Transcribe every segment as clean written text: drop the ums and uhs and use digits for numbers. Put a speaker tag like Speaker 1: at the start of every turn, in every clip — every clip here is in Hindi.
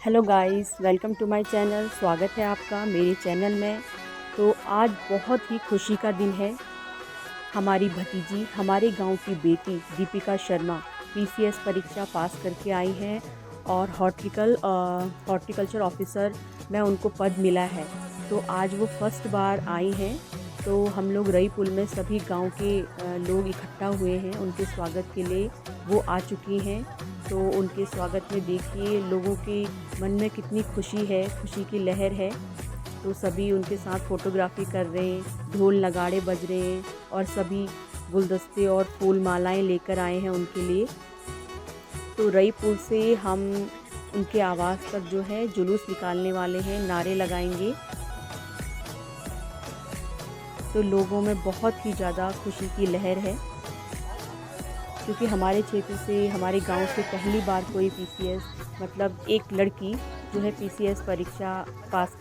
Speaker 1: Hello guys, welcome to my channel. स्वागत है आपका मेरे चैनल में। तो आज बहुत ही खुशी का दिन है। हमारी भतीजी, हमारे गांव की बेटी दीपिका शर्मा पीसीएस परीक्षा पास करके आई हैं और हॉर्टिकल्चर ऑफिसर में उनको पद मिला है। तो आज वो फर्स्ट बार आई हैं। तो हम लोग रई पुल में सभी गांव के लोग इकट्ठा हुए हैं उनके स्वागत के लिए। वो आ चुकी हैं। तो उनके स्वागत में देखिए लोगों के मन में कितनी खुशी है, खुशी की लहर है। तो सभी उनके साथ फ़ोटोग्राफी कर रहे हैं, ढोल नगाड़े बज रहे हैं और सभी गुलदस्ते और फूल मालाएं लेकर आए हैं उनके लिए। तो रई पुल से हम उनके आवास तक जो है जुलूस निकालने वाले हैं, नारे लगाएंगे। तो लोगों में बहुत ही ज़्यादा खुशी की लहर है, क्योंकि हमारे क्षेत्र से, हमारे गांव से पहली बार कोई पीसीएस मतलब एक लड़की जो है पीसीएस परीक्षा पास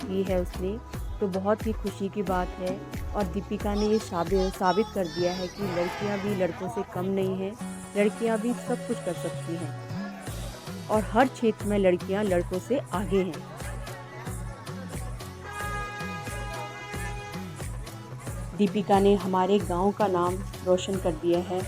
Speaker 1: की है उसने। तो बहुत ही खुशी की बात है। और दीपिका ने ये साबित कर दिया है कि लड़कियां भी लड़कों से कम नहीं हैं, लड़कियां भी सब कुछ कर सकती हैं और हर क्षेत्र में लड़कियां लड़कों से आगे हैं। दीपिका ने हमारे गांव का नाम रोशन कर दिया है।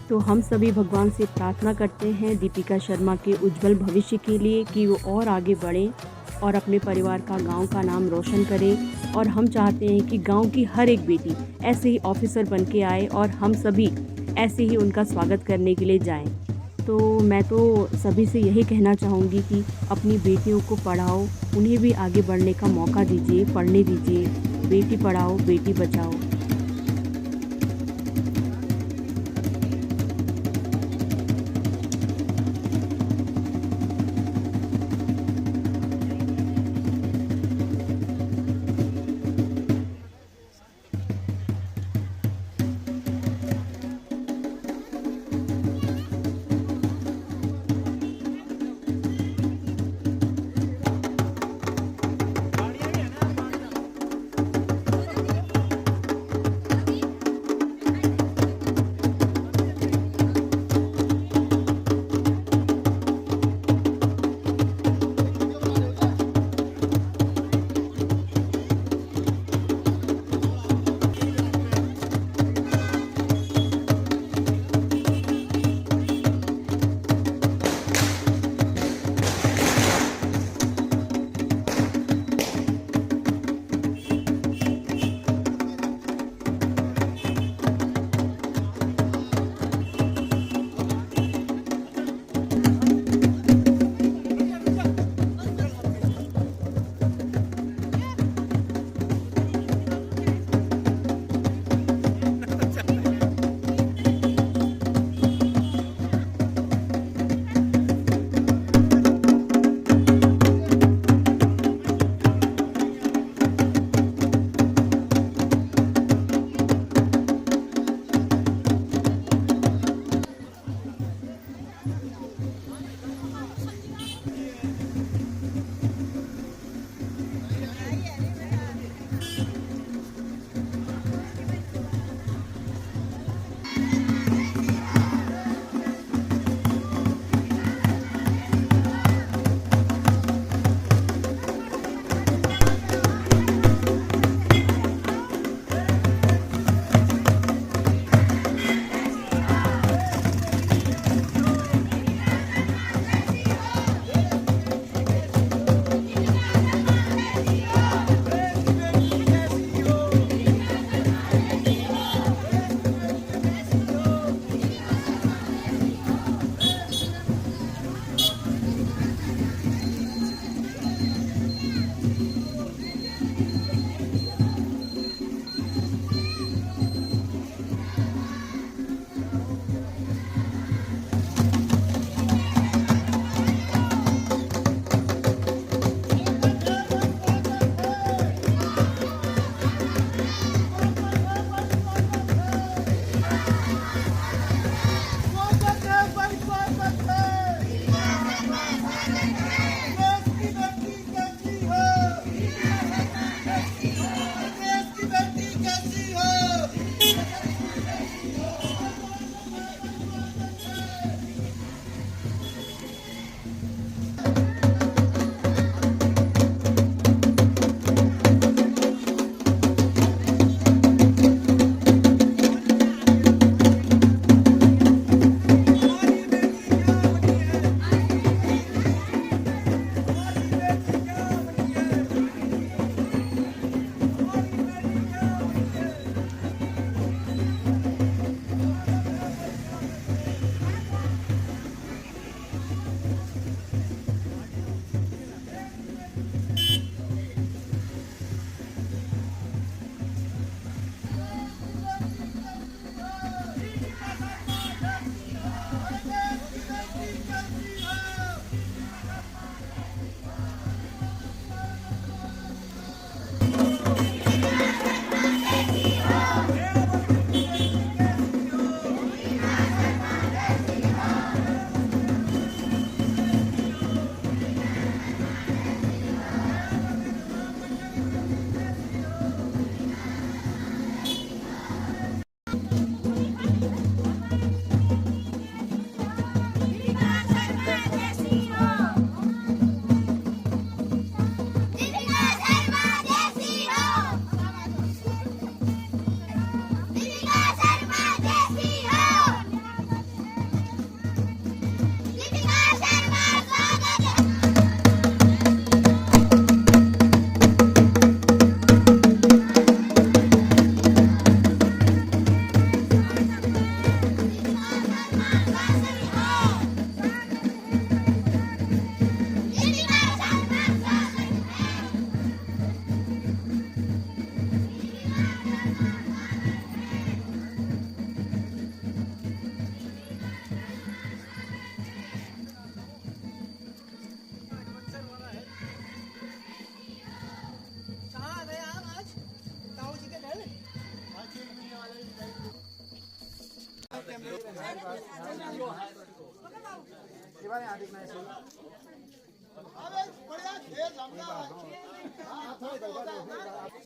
Speaker 1: तो हम सभी भगवान से प्रार्थना करते हैं दीपिका शर्मा के उज्जवल भविष्य के लिए कि वो और आगे बढ़ें और अपने परिवार का, गांव का नाम रोशन करे। और हम चाहते हैं कि गांव की हर एक बेटी ऐसे ही ऑफिसर बन के आए और हम सभी ऐसे ही उनका स्वागत करने के लिए जाएं। तो मैं तो सभी से यही कहना चाहूँगी कि अपनी बेटियों को पढ़ाओ, उन्हें भी आगे बढ़ने का मौका दीजिए, पढ़ने दीजिए। बेटी पढ़ाओ, बेटी बचाओ।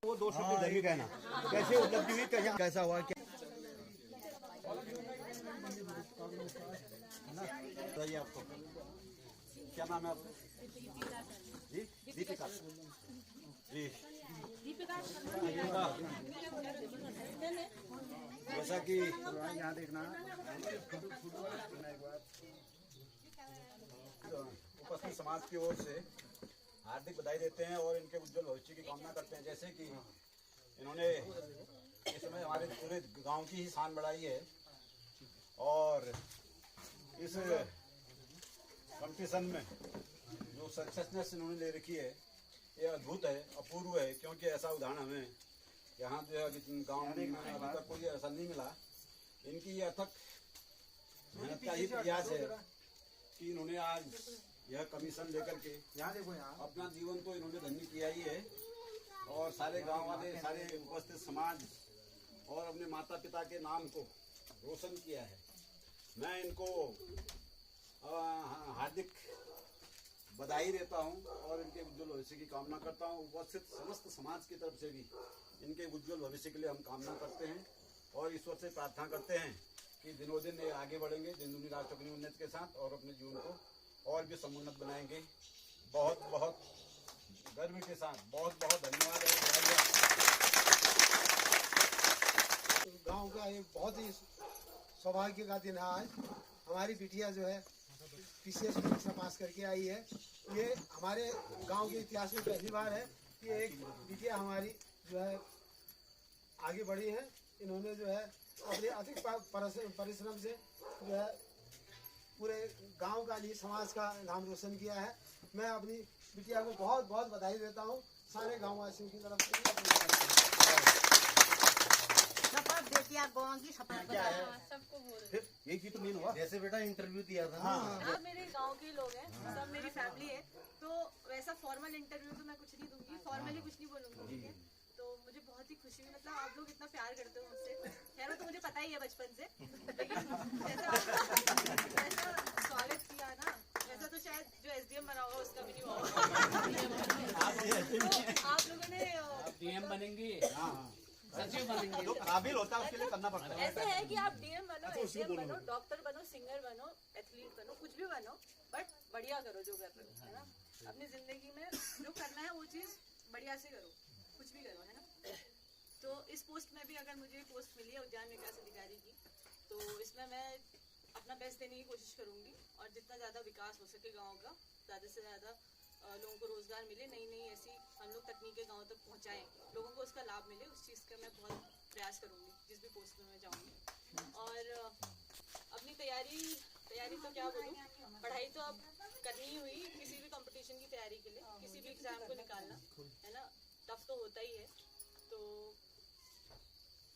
Speaker 2: वो दो शब्द इधर भी कहना, कैसे उपलब्धि हुई, कैसा हुआ, क्या बताइए आपको, क्या नाम है आपका? जी दीपिका जी। जैसा कि यहाँ देखना उपस्थित समाज की ओर से हार्दिक बधाई देते हैं और इनके उज्जवल भविष्य की कामना करते हैं। जैसे कि इन्होंने इस समय हमारे पूरे गांव की ही शान बढ़ाई है और इस कंपटीशन में जो सक्सेसनेस इन्होंने ले रखी है ये अद्भुत है, अपूर्व है। क्योंकि ऐसा उदाहरण हमें यहाँ जो है गाँव में अभी तक कोई ऐसा नहीं मिला। इनकी ये अथक मेहनत का ही प्रयास है कि इन्होंने आज यह कमीशन लेकर के अपना जीवन तो इन्होंने धन्य किया ही है और सारे गांव वाले, सारे उपस्थित समाज और अपने माता पिता के नाम को रोशन किया है। मैं इनको हार्दिक बधाई देता हूं और इनके उज्जवल भविष्य की कामना करता हूं। उपस्थित समस्त समाज की तरफ से भी इनके उज्जवल भविष्य के लिए हम कामना करते हैं और ईश्वर से प्रार्थना करते हैं कि दिनों दिन ये आगे बढ़ेंगे दिन दुनी रात चौगुनी उन्नति के साथ और अपने जीवन को और भी समुन्नत बनाएंगे। बहुत बहुत गर्व के साथ बहुत बहुत धन्यवाद।
Speaker 3: गांव का एक बहुत ही सौभाग्य का दिन है आज। हमारी बिटिया जो है पीसीएस परीक्षा पास करके आई है। ये हमारे गांव के इतिहास में पहली बार है कि एक बिटिया हमारी जो है आगे बढ़ी है। इन्होंने जो है अपने अधिक परिश्रम से जो है पूरे गांव का लिए समाज का नाम रोशन किया है। मैं अपनी बिटिया को बहुत बहुत बधाई देता हूं सारे गाँव वासियों की तरफ से।
Speaker 4: सबको बोल
Speaker 2: ये की तो मेन हुआ जैसे बेटा इंटरव्यू दिया था।
Speaker 4: आप मेरे गांव के लोग हैं, सब मेरी फैमिली है, तो वैसा फॉर्मल इंटरव्यू तो मैं कुछ नहीं दूंगी, फॉर्मली कुछ नहीं बोलूंगी, ठीक है। तो मुझे बहुत ही खुशी हुई, मतलब आप लोग इतना प्यार करते हो मुझसे। खैर तो मुझे पता ही है बचपन से, लेकिन ऐसा स्वागत किया ना, ऐसा तो शायद जो एसडीएम बना होगा उसका भी नहीं हुआ। आप लोगों ने
Speaker 5: डीएम बनेंगी, सचिव बनेंगे,
Speaker 2: जो काबिल होता है उसके लिए करना पड़ता है।
Speaker 4: ऐसे है कि आप डीएम बनो, एसडीएम बनो, डॉक्टर बनो, सिंगर बनो, एथलीट बनो, कुछ भी बनो, बट बढ़िया करो जो कर रहे हो, है ना। अपनी जिंदगी में जो करना है वो चीज बढ़िया से करो, कुछ भी करो, है ना। तो इस पोस्ट में भी अगर मुझे पोस्ट मिली है उद्यान विकास अधिकारी की, तो इसमें मैं अपना बेस्ट देने की कोशिश करूंगी और जितना ज़्यादा विकास हो सके गाँव का, ज़्यादा से ज़्यादा लोगों को रोजगार मिले, नई नई ऐसी हम लोग तकनीकें गाँव तक पहुँचाएँ, लोगों को उसका लाभ मिले, उस चीज़ का मैं बहुत प्रयास करूँगी जिस भी पोस्ट में मैं जाऊँगी। और अपनी तैयारी तो क्या बोलूँ, पढ़ाई तो अब करनी ही हुई, किसी भी कंपटीशन की तैयारी के लिए, किसी भी एग्जाम को निकालना, है ना, टफ तो होता ही है। तो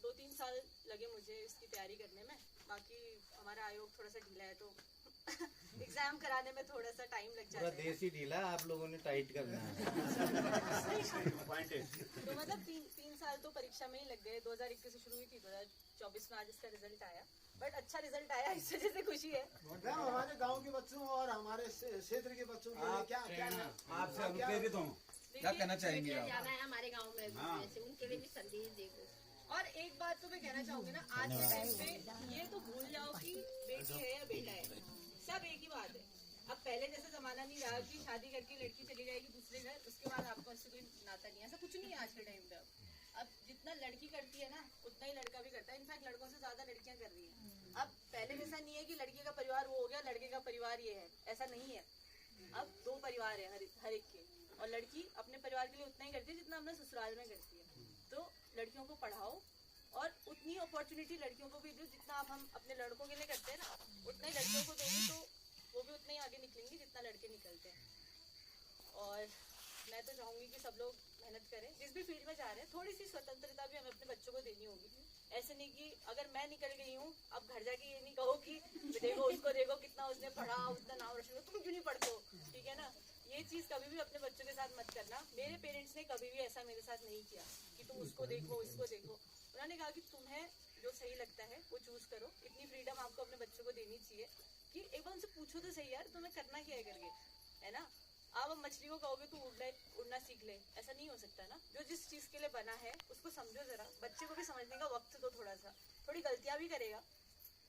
Speaker 4: 2-3 साल लगे मुझे इसकी तैयारी करने में, बाकी हमारा आयोग थोड़ा सा ढीला है तो एग्जाम कराने में थोड़ा सा टाइम लग
Speaker 6: पूरा
Speaker 4: जाता है।
Speaker 6: देश ही ढीला, आप लोगों ने टाइट करना है।
Speaker 4: तो मतलब 3 साल तो परीक्षा में ही लग गए। 2021 से शुरू हुई थी, 2024 में आज इसका रिजल्ट आया। बट अच्छा रिजल्ट आया, इस वजह से खुशी है।
Speaker 3: मैम हमारे गांव के बच्चों और हमारे क्षेत्र के बच्चों के लिए क्या क्या
Speaker 2: आपसे हम प्रेरित हों, क्या कहना चाहेंगे आप?
Speaker 7: जाना है हमारे गांव में
Speaker 2: हाँ।
Speaker 7: जैसे उनके लिए भी संदेश देखो।
Speaker 4: और एक बात तो मैं कहना चाहूंगी ना, आज के टाइम पे ये तो भूल जाओ कि बेटी है या बेटा है, सब एक ही बात है। अब पहले जैसा जमाना नहीं रहा कि शादी करके लड़की चली जाएगी दूसरे घर, उसके बाद आपको उससे कोई नाता नहीं है। ऐसा कुछ नहीं है आज के टाइम पे। अब जितना लड़की करती है ना, उतना ही लड़का भी करता है। इनफैक्ट लड़कों से ज्यादा लड़कियां कर रही हैं। अब पहले जैसा नहीं है कि लड़की का परिवार वो हो गया, लड़के का परिवार ये है, ऐसा नहीं है। अब 2 परिवार है हर एक के, और लड़की अपने परिवार के लिए उतना ही करती है जितना अपने ससुराल में करती है। तो लड़कियों को पढ़ाओ और उतनी अपॉर्चुनिटी लड़कियों को भी दो जितना आप हम अपने लड़कों के लिए करते हैं ना, उतना ही लड़कियों को दोगे तो वो भी उतना ही आगे निकलेंगे जितना लड़के निकलते हैं। और मैं तो चाहूंगी कि सब लोग मेहनत करें, जिस भी फील्ड में जा रहे हैं। थोड़ी सी स्वतंत्रता भी हमें अपने बच्चों को देनी होगी। ऐसे नहीं कि अगर मैं निकल गई हूँ, अब घर जाके ये नहीं कहो कि देखो उसको, देखो कितना उसने पढ़ा, उतना नाम रोशन किया, तुम क्यों नहीं पढ़ते हो, ठीक है ना। ये चीज कभी भी अपने बच्चों के साथ मत करना। मेरे पेरेंट्स ने कभी भी ऐसा मेरे साथ नहीं किया कि तुम उसको देखो, इसको देखो। उन्होंने कहा कि तुम्हें जो सही लगता है वो चूज करो। इतनी फ्रीडम आपको अपने बच्चों को देनी चाहिए कि एक बार उनसे पूछो तो सही, यार तुम्हें करना क्या है करके, है ना। आप अब मछली को कहोगे तू उड़ना सीख ले, ऐसा नहीं हो सकता ना। जो जिस चीज के लिए बना है उसको समझो जरा। बच्चे को भी समझने का वक्त दो, थोड़ी गलतियां भी करेगा,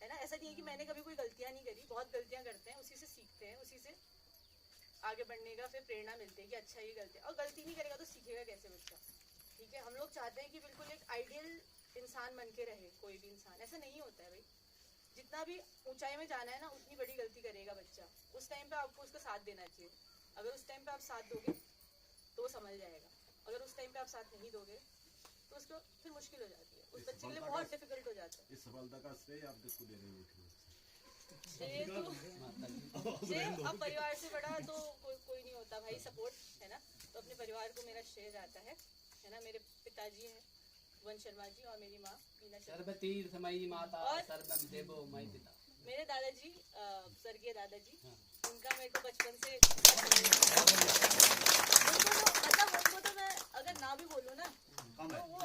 Speaker 4: है ना। ऐसा नहीं है कि मैंने कभी कोई गलतियां नहीं करी, बहुत गलतियां करते हैं, उसी से सीखते हैं, उसी से आगे बढ़ने का फिर प्रेरणा मिलती है कि अच्छा ये गलती। और गलती नहीं करेगा तो सीखेगा कैसे बच्चा, ठीक है। हम लोग चाहते हैं कि बिल्कुल एक आइडियल इंसान बन के रहे कोई भी इंसान, ऐसा नहीं होता है भाई। जितना भी ऊंचाई में जाना है ना, उतनी बड़ी गलती करेगा बच्चा। उस टाइम पे आपको उसका साथ देना चाहिए। अगर उस टाइम पे आप साथ दोगे तो समझ जाएगा, अगर उस टाइम पे आप साथ नहीं दोगे तो उसको फिर मुश्किल हो जाती है, उस बच्चे के लिए बहुत डिफिकल्ट हो जाता है।
Speaker 2: इस सफलता का श्रेय आप किसको दे रहे हो?
Speaker 4: श्रेय तो अब परिवार से बड़ा तो कोई नहीं होता भाई, सपोर्ट है ना। तो अपने परिवार को मेरा श्रेय जाता है ना। मेरे पिताजी हैं वन शर्मा जी और मेरी माँ मीना शर्मा।
Speaker 5: सर्वतीर्थ मई माता
Speaker 4: और
Speaker 5: सर्वम देवो मई पिता।
Speaker 4: मेरे दादाजी, स्वर्गीय दादाजी, उनका मेरे को बचपन से उनको तो मैं अगर ना भी बोलूँ ना तो वो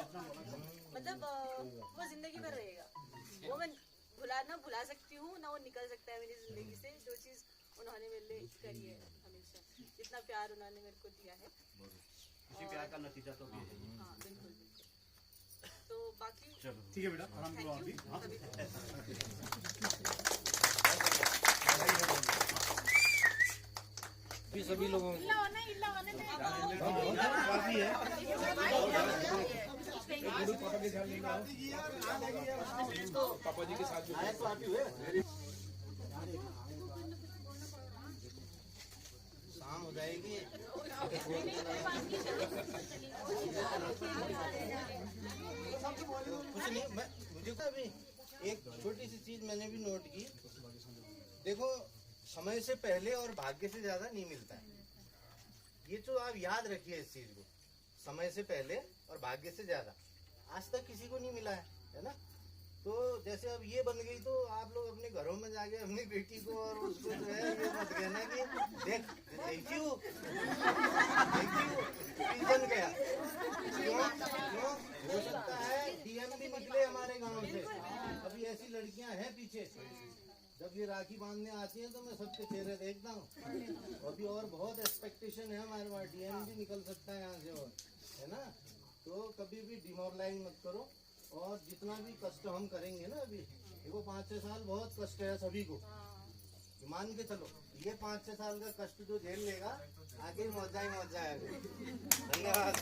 Speaker 4: मतलब वो जिंदगी भर रहेगा। वो मैं भुला सकती हूँ ना, वो निकल सकता है मेरी जिंदगी से। जो चीज उन्होंने मेरे लिए करी है हमेशा, जितना प्यार उन्होंने मेरे को दिया है,
Speaker 6: इसी प्यार का नतीजा तो भी है।
Speaker 4: हाँ बिल्कुल। तो बाकी
Speaker 8: ठीक है बेटा, आराम करो आप भी।
Speaker 6: सभी लोगों
Speaker 2: पापा जी के साथ आए तो आती हुए
Speaker 6: शाम हो जाएगी। कुछ नहीं, मुझे अभी एक छोटी सी चीज मैंने भी नोट की। देखो, समय से पहले और भाग्य से ज्यादा नहीं मिलता है। ये तो आप याद रखिए इस चीज को, समय से पहले और भाग्य से ज्यादा आज तक किसी को नहीं मिला है ना। तो जैसे अब ये बन गई तो आप लोग अपने घरों में जाके अपनी बेटी को और उसको जो है ये मत कहना कि देख बन गया। क्यों हो सकता है डीएम भी निकले हमारे गांव से। अभी ऐसी लड़कियां हैं पीछे, जब ये राखी बांधने आती हैं तो मैं सबके चेहरे देखता हूँ। अभी और बहुत एक्सपेक्टेशन है हमारे पास, डीएम भी निकल सकता है यहाँ से, और है ना। तो कभी भी डिमोरलाइज मत करो। और जितना भी कष्ट हम करेंगे ना, अभी देखो 5-6 साल बहुत कष्ट है सभी को, मान के चलो। ये 5-6 साल का कष्ट जो झेल लेगा, आगे मजा ही मजा है। धन्यवाद।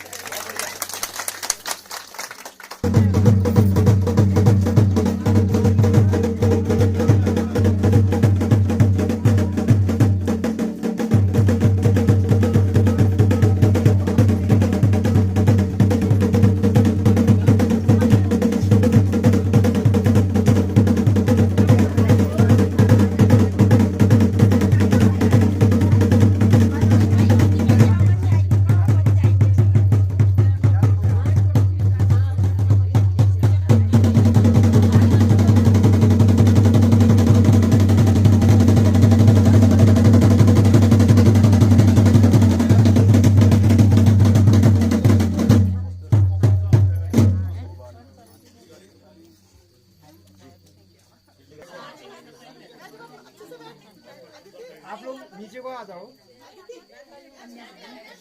Speaker 3: आ जाओ।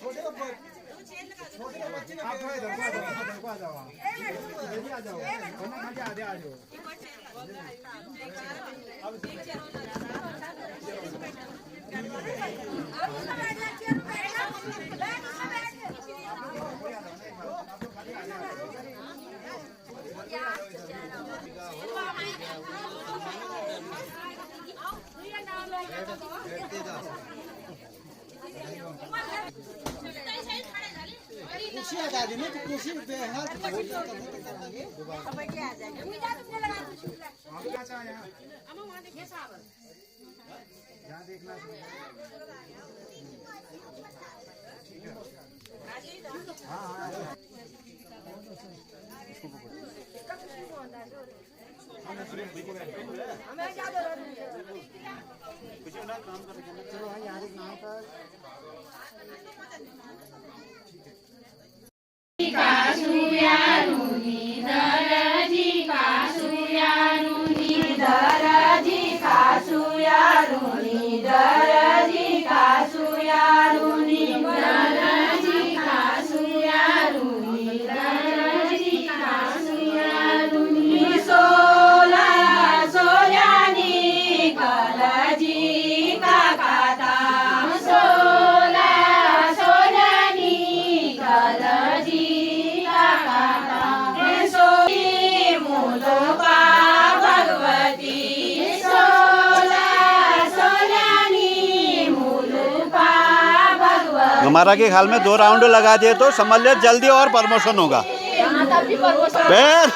Speaker 3: छोटे को बच्चे आप थोड़ा इधर को आ जाओ। जल्दी आ जाओ, खाना खा के आधे आ जाओ। कुर्सी आ जाती ना, तो कुर्सी पे हाथ यहाँ देखना चलो यहाँ देखना पर
Speaker 9: हमारा के ख्याल में 2 राउंड लगा दिए तो समझ ले जल्दी और प्रमोशन होगा। फिर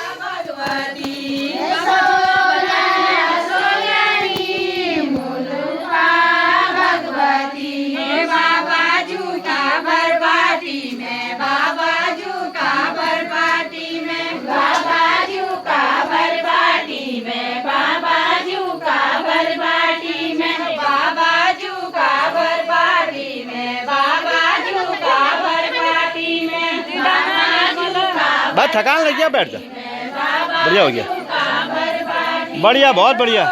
Speaker 9: भाई थकान लग गया, बैठ जा। बढ़िया हो गया, बढ़िया, बहुत बढ़िया।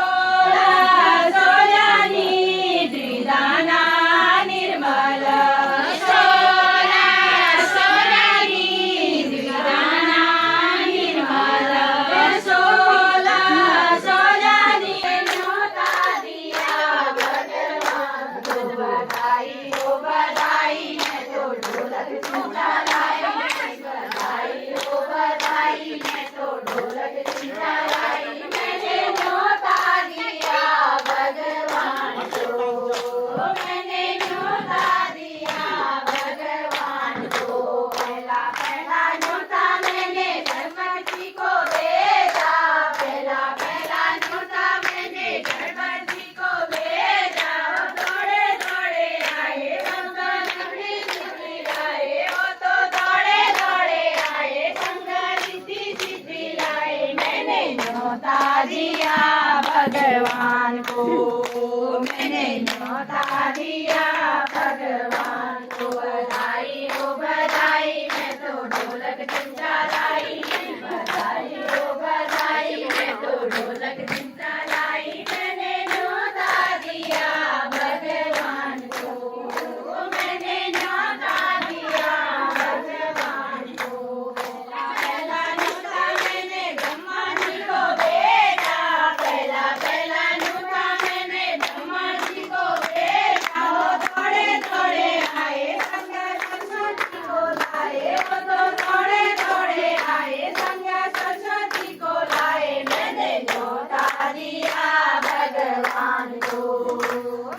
Speaker 10: भगवान को मैंने न्योता दिया, भगवान को बधाई हो बधाई, मैं तो ढोलक चिंता लाई, बधाई हो बधाई, मैं तो ढोलक चिंता लाई। मैंने न्योता दिया भगवान को, मैंने न्योता दिया भगवान को। पहला न्योता मैंने ब्रह्मा जी को भेजा, पहला पहला न्योता मैंने ब्रह्मा जी को भेजा। वो थोड़े थोड़े आए संग सरस्वती को लाए, वो तो थोड़े थोड़े आए संग सरस्वती को लाए। मैंने न्योता दिया भगवान को,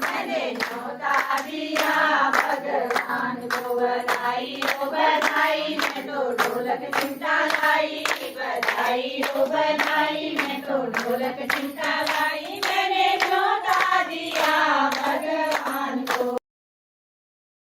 Speaker 10: मैंने न्योता दिया भगवान को। बधाई हो बधाई, मैं तो ढोलक चिंता लाई, बधाई हो बधाई, मैं तो ढोलक चिंता लाई। मैंने न्योता दिया भगवान